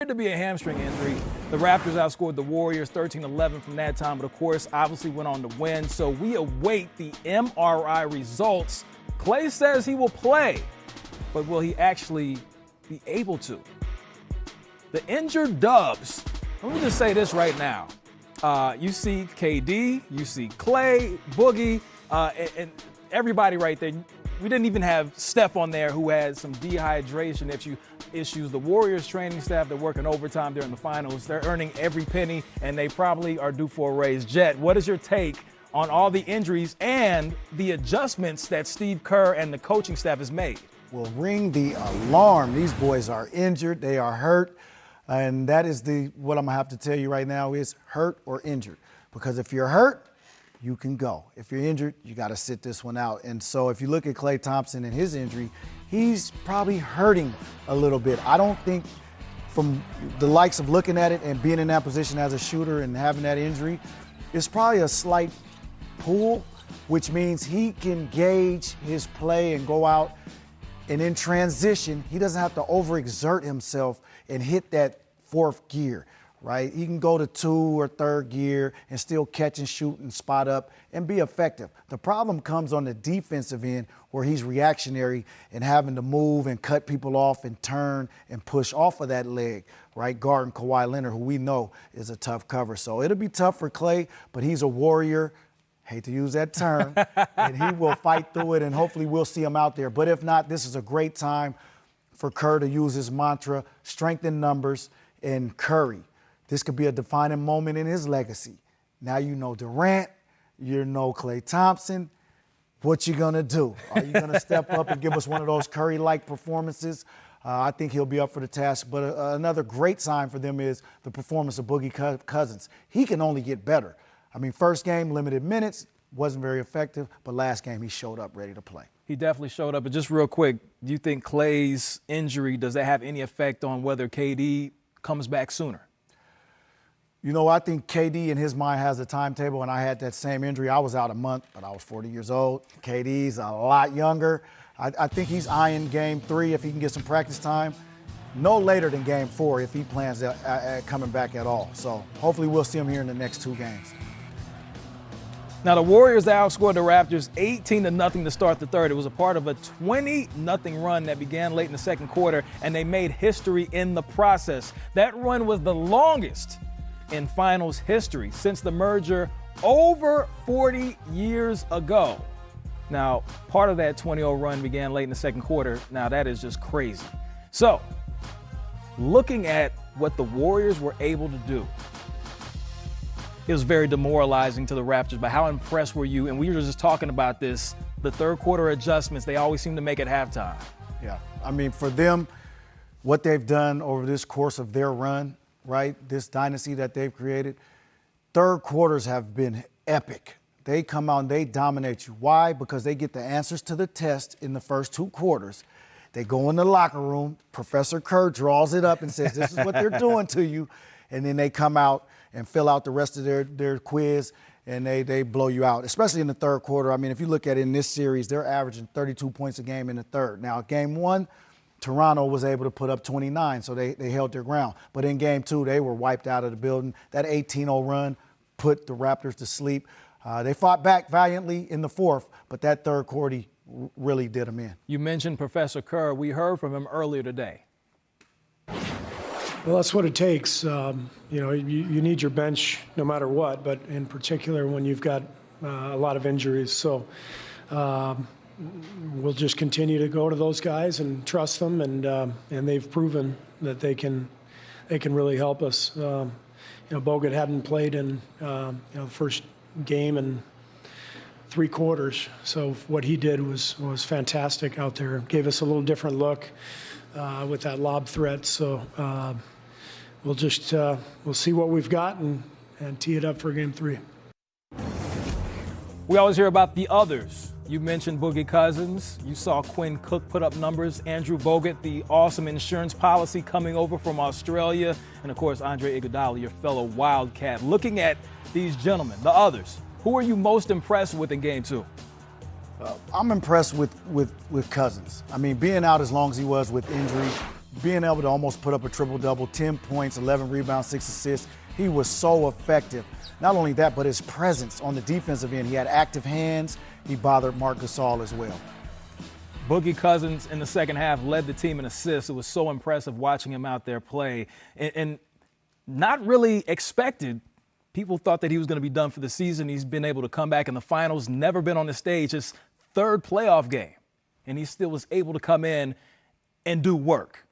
to be a hamstring injury. The Raptors outscored the Warriors 13-11 from that time, but of course, obviously went on to win. So we await the MRI results. Klay says he will play, but will he actually be able to? The injured Dubs. Let me just say this right now. You see KD, you see Klay, Boogie, and everybody right there. We didn't even have Steph on there, who had some dehydration issues. The Warriors training staff, they're working overtime during the finals. They're earning every penny, and they probably are due for a raise. Jet, what is your take on all the injuries and the adjustments that Steve Kerr and the coaching staff has made? Well, ring the alarm. These boys are injured. They are hurt. And that is what I'm going to have to tell you right now is hurt or injured. Because if you're hurt, you can go. If you're injured, you got to sit this one out. And so if you look at Klay Thompson and his injury, he's probably hurting a little bit. I don't think from the likes of looking at it and being in that position as a shooter and having that injury, it's probably a slight pull, which means he can gauge his play and go out. And in transition, he doesn't have to overexert himself and hit that fourth gear, right? He can go to 2 or 3rd gear and still catch and shoot and spot up and be effective. The problem comes on the defensive end where he's reactionary and having to move and cut people off and turn and push off of that leg, right? Guarding Kawhi Leonard, who we know is a tough cover. So it'll be tough for Klay, but he's a warrior. Hate to use that term, and he will fight through it, and hopefully we'll see him out there. But if not, this is a great time for Kerr to use his mantra, strength in numbers, and Curry. This could be a defining moment in his legacy. Now you know Durant, you know Klay Thompson. What you gonna do? Are you gonna step up and give us one of those Curry-like performances? I think he'll be up for the task. But another great sign for them is the performance of Boogie Cousins. He can only get better. I mean, first game, limited minutes, wasn't very effective, but last game he showed up ready to play. He definitely showed up. But just real quick, do you think Klay's injury, does that have any effect on whether KD comes back sooner? You know, I think KD in his mind has a timetable, and I had that same injury. I was out a month, but I was 40 years old. KD's a lot younger. I think he's eyeing game 3 if he can get some practice time. No later than game 4 if he plans coming back at all. So hopefully we'll see him here in the next 2 games. Now, the Warriors outscored the Raptors 18-0 to start the third. It was a part of a 20-0 run that began late in the second quarter, and they made history in the process. That run was the longest in finals history since the merger over 40 years ago. Now, part of that 20-0 run began late in the second quarter. Now, that is just crazy. So, looking at what the Warriors were able to do, it was very demoralizing to the Raptors, but how impressed were you? And we were just talking about this, the third quarter adjustments they always seem to make at halftime. Yeah, I mean, for them, what they've done over this course of their run, right, this dynasty that they've created, third quarters have been epic. They come out and they dominate you. Why? Because they get the answers to the test in the first 2 quarters. They go in the locker room, Professor Kerr draws it up and says, this is what they're doing to you, and then they come out and fill out the rest of their quiz, and they blow you out, especially in the third quarter. I mean, if you look at it in this series, they're averaging 32 points a game in the third. Now, game 1, Toronto was able to put up 29, so they held their ground. But in game 2, they were wiped out of the building. That 18-0 run put the Raptors to sleep. They fought back valiantly in the fourth, but that third quarter really did them in. You mentioned Professor Kerr. We heard from him earlier today. Well, that's what it takes. You know, you need your bench no matter what, but in particular when you've got a lot of injuries. So we'll just continue to go to those guys and trust them, and they've proven that they can really help us. You know, Bogut hadn't played in the first game in 3 quarters, so what he did was fantastic out there. Gave us a little different look with that lob threat. So we'll see what we've got and tee it up for game 3. We always hear about the others. You mentioned Boogie Cousins. You saw Quinn Cook put up numbers. Andrew Bogut, the awesome insurance policy coming over from Australia. And, of course, Andre Iguodala, your fellow Wildcat. Looking at these gentlemen, the others, who are you most impressed with in Game 2? I'm impressed with Cousins. I mean, being out as long as he was with injury, being able to almost put up a triple-double, 10 points, 11 rebounds, 6 assists. He was so effective. Not only that, but his presence on the defensive end. He had active hands. He bothered Marc Gasol as well. Boogie Cousins in the second half led the team in assists. It was so impressive watching him out there play. And not really expected. People thought that he was going to be done for the season. He's been able to come back in the finals, never been on the stage, his third playoff game. And he still was able to come in and do work,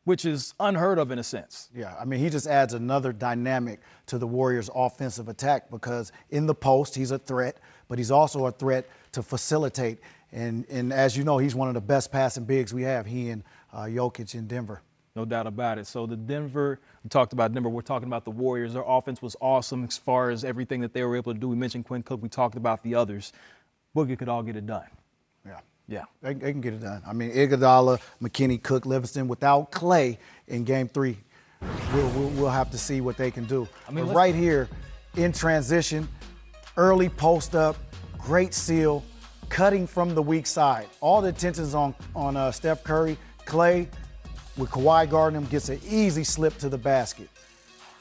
which is unheard of in a sense. Yeah, I mean, he just adds another dynamic to the Warriors' offensive attack because in the post, he's a threat, but he's also a threat to facilitate. And as you know, he's one of the best passing bigs we have, he and Jokic in Denver. No doubt about it. So we talked about Denver. We're talking about the Warriors. Their offense was awesome as far as everything that they were able to do. We mentioned Quinn Cook. We talked about the others. Boogie could all get it done. Yeah. They can get it done. I mean, Iguodala, McKinney, Cook, Livingston, without Clay in Game 3, we'll have to see what they can do. I mean, but right here in transition, early post up, great seal, cutting from the weak side. All the attention's on Steph Curry. Clay, with Kawhi guarding him, gets an easy slip to the basket.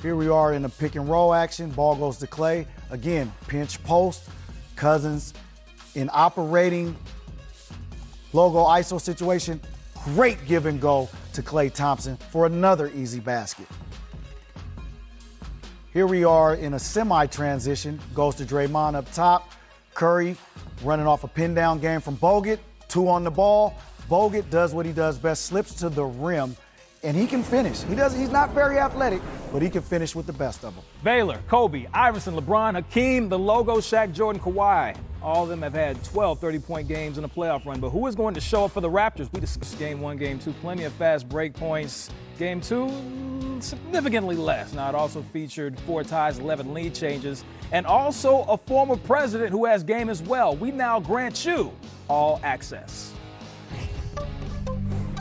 Here we are in a pick and roll action. Ball goes to Clay. Again, pinch post. Cousins in operating logo ISO situation. Great give and go to Klay Thompson for another easy basket. Here we are in a semi-transition. Goes to Draymond up top. Curry running off a pin down game from Bogut. 2 on the ball. Bogut does what he does best, slips to the rim, and he can finish. He's not very athletic, but he can finish with the best of them. Baylor, Kobe, Iverson, LeBron, Hakeem, the logo, Shaq, Jordan, Kawhi. All of them have had 12 30-point games in a playoff run. But who is going to show up for the Raptors? We discussed Game 1, Game 2, plenty of fast break points. Game 2, significantly less. Now, it also featured 4 ties, 11 lead changes, and also a former president who has game as well. We now grant you all access.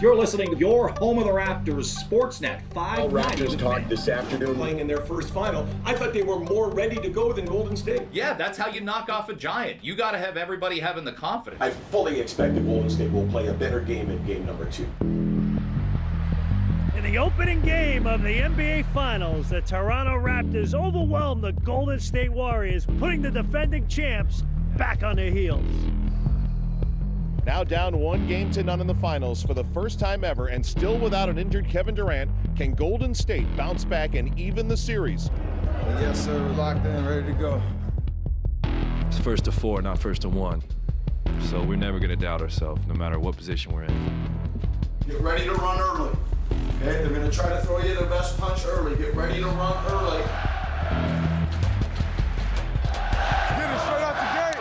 You're listening to your home of the Raptors, Sportsnet 5. Raptors talked this afternoon. Playing in their first final. I thought they were more ready to go than Golden State. Yeah, that's how you knock off a giant. You got to have everybody having the confidence. I fully expect that Golden State will play a better game in game number 2. In the opening game of the NBA Finals, the Toronto Raptors overwhelmed the Golden State Warriors, putting the defending champs back on their heels. Now down 1-0 in the finals for the first time ever and still without an injured Kevin Durant, can Golden State bounce back and even the series? Yes, sir. We're locked in, ready to go. It's first to 4, not first to 1. So we're never going to doubt ourselves, no matter what position we're in. Get ready to run early. Okay, they're going to try to throw you the best punch early. Get ready to run early. Get it straight out the gate.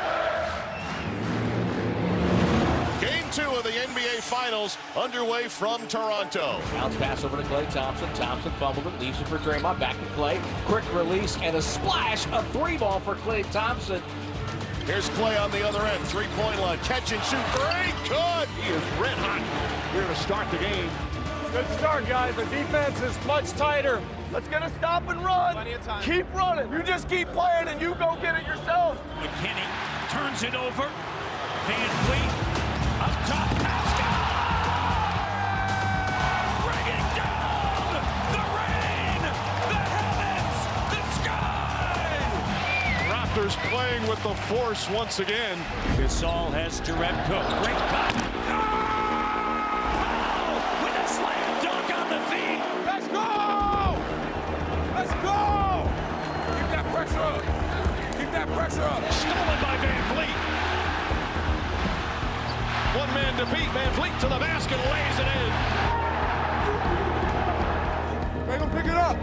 Game 2 of the NBA Finals underway from Toronto. Bounce pass over to Klay Thompson. Thompson fumbled it, leaves it for Draymond. Back to Klay. Quick release and a splash. A 3-ball for Klay Thompson. Here's Klay on the other end. 3-point line. Catch and shoot. 3. Good. He is red hot here to start the game. Good start, guys. The defense is much tighter. Let's get a stop and run. Plenty of time. Keep running. You just keep playing and you go get it yourself. McKinney turns it over. Van Fleet up top. Pascal! Bringing down the rain, the heavens, the sky. Raptors playing with the force once again. Gasol has Jerebko. Great cut. With a slam dunk on the feet. Let's go! Let's go! Keep that pressure up. Keep that pressure up. Stolen by Van Fleet. One man to beat. Van Fleet to the basket, lays it in. Make him pick it up.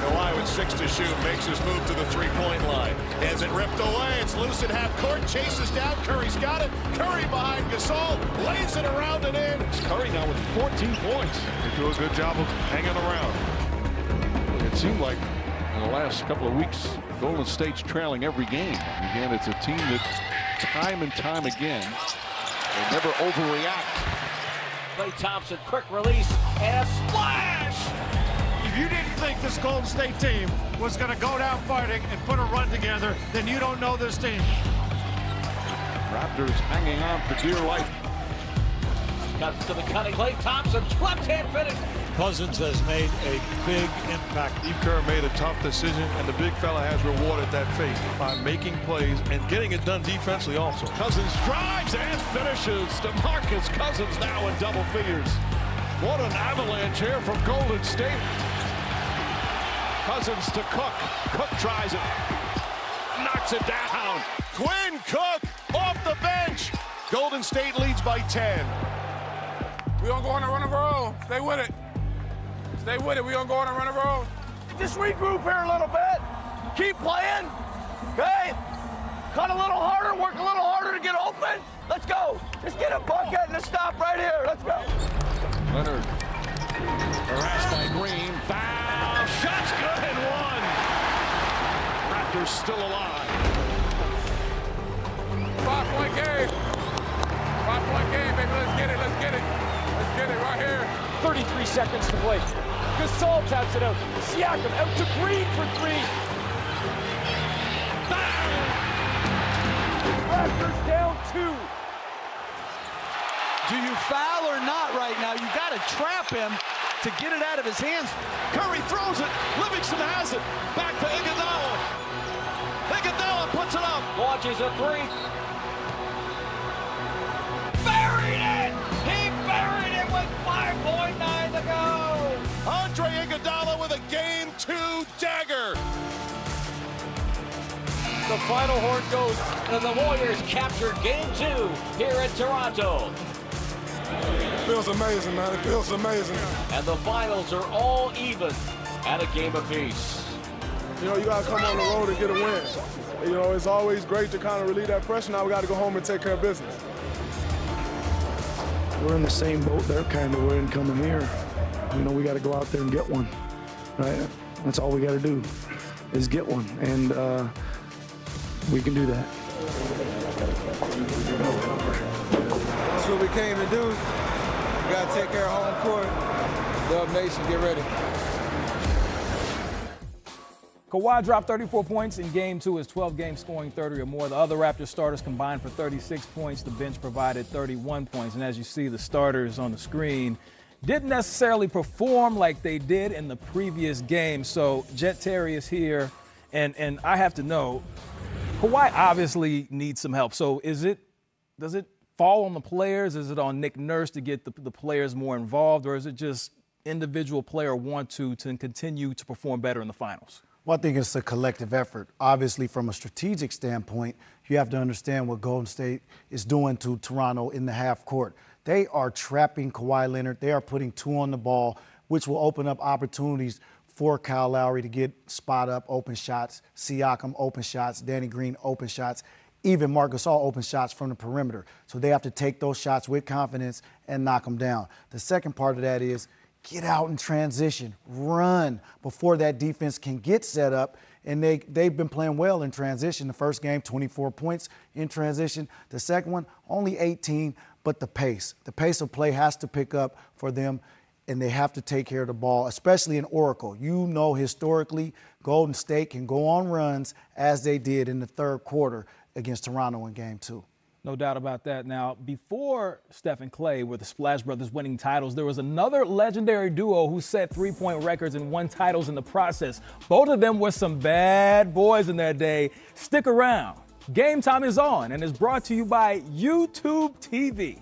Kawhi with 6 to shoot, makes his move to the 3-point line. Has it ripped away, it's loose at half court, chases down, Curry's got it. Curry behind Gasol, lays it around and in. It's Curry now with 14 points. They do a good job of hanging around. It seemed like in the last couple of weeks, Golden State's trailing every game. Again, it's a team that time and time again, they never overreact. Klay Thompson, quick release and a splash. If you didn't think this Golden State team was going to go down fighting and put a run together, then you don't know this team. Raptors hanging on for dear life. Cuts to the cutting Klay Thompson. Left hand finish. Cousins has made a big impact. Steve Kerr made a tough decision, and the big fella has rewarded that faith by making plays and getting it done defensively also. Cousins drives and finishes. DeMarcus Cousins now in double figures. What an avalanche here from Golden State. Cousins to Cook. Cook tries it. Knocks it down. Quinn Cook off the bench. Golden State leads by 10. We gonna go on a run of our own. Stay with it. Stay with it. We gonna go on a run of our own. Just regroup here a little bit. Keep playing. Okay? Cut a little harder. Work a little harder to get open. Let's go. Just get a bucket and a stop right here. Let's go. Leonard harassed by Green. Foul. Shot's good and one. Raptors still alive. 5-point game. 5-point game, baby. Let's get it. Let's get it. Let's get it right here. 33 seconds to play. Gasol taps it out. Siakam out to Green for three. Raptors down 2. Do you foul or not right now? You got to trap him to get it out of his hands. Curry throws it. Livingston has it. Back to Iguodala. Iguodala puts it up. Launches a three. Buried it! He buried it with 5.9 to go. Andre Iguodala with a Game 2 dagger. The final horn goes, and the Warriors captured Game 2 here in Toronto. It feels amazing, man. It feels amazing. And the finals are all even at a game apiece. You know, you got to come on the road and get a win. You know, it's always great to kind of relieve that pressure. Now we got to go home and take care of business. We're in the same boat they're kind of in coming here. You know, we got to go out there and get one, right? That's all we got to do is get one, and we can do that. That's what we came to do. We got to take care of home court. Dub Nation, get ready. Kawhi dropped 34 points in Game 2, his 12th game scoring 30 or more. The other Raptors starters combined for 36 points. The bench provided 31 points. And as you see, the starters on the screen didn't necessarily perform like they did in the previous game. So Jet Terry is here, and I have to know, Kawhi obviously needs some help. So does it fall on the players? Is it on Nick Nurse to get the players more involved, or is it just individual player want to continue to perform better in the finals? Well, I think it's a collective effort. Obviously, from a strategic standpoint, you have to understand what Golden State is doing to Toronto in the half court. They are trapping Kawhi Leonard. They are putting 2 on the ball, which will open up opportunities for Kyle Lowry to get spot up open shots, Siakam open shots, Danny Green open shots, even Marc Gasol open shots from the perimeter. So they have to take those shots with confidence and knock them down. The second part of that is get out in transition, run before that defense can get set up. And they've been playing well in transition. The first game, 24 points in transition. The second one, only 18, but the pace of play has to pick up for them, and they have to take care of the ball, especially in Oracle. You know, historically, Golden State can go on runs as they did in the third quarter against Toronto in Game 2. No doubt about that. Now, before Steph and Klay were the Splash Brothers winning titles, there was another legendary duo who set three-point records and won titles in the process. Both of them were some bad boys in their day. Stick around. Game Time is on and is brought to you by YouTube TV.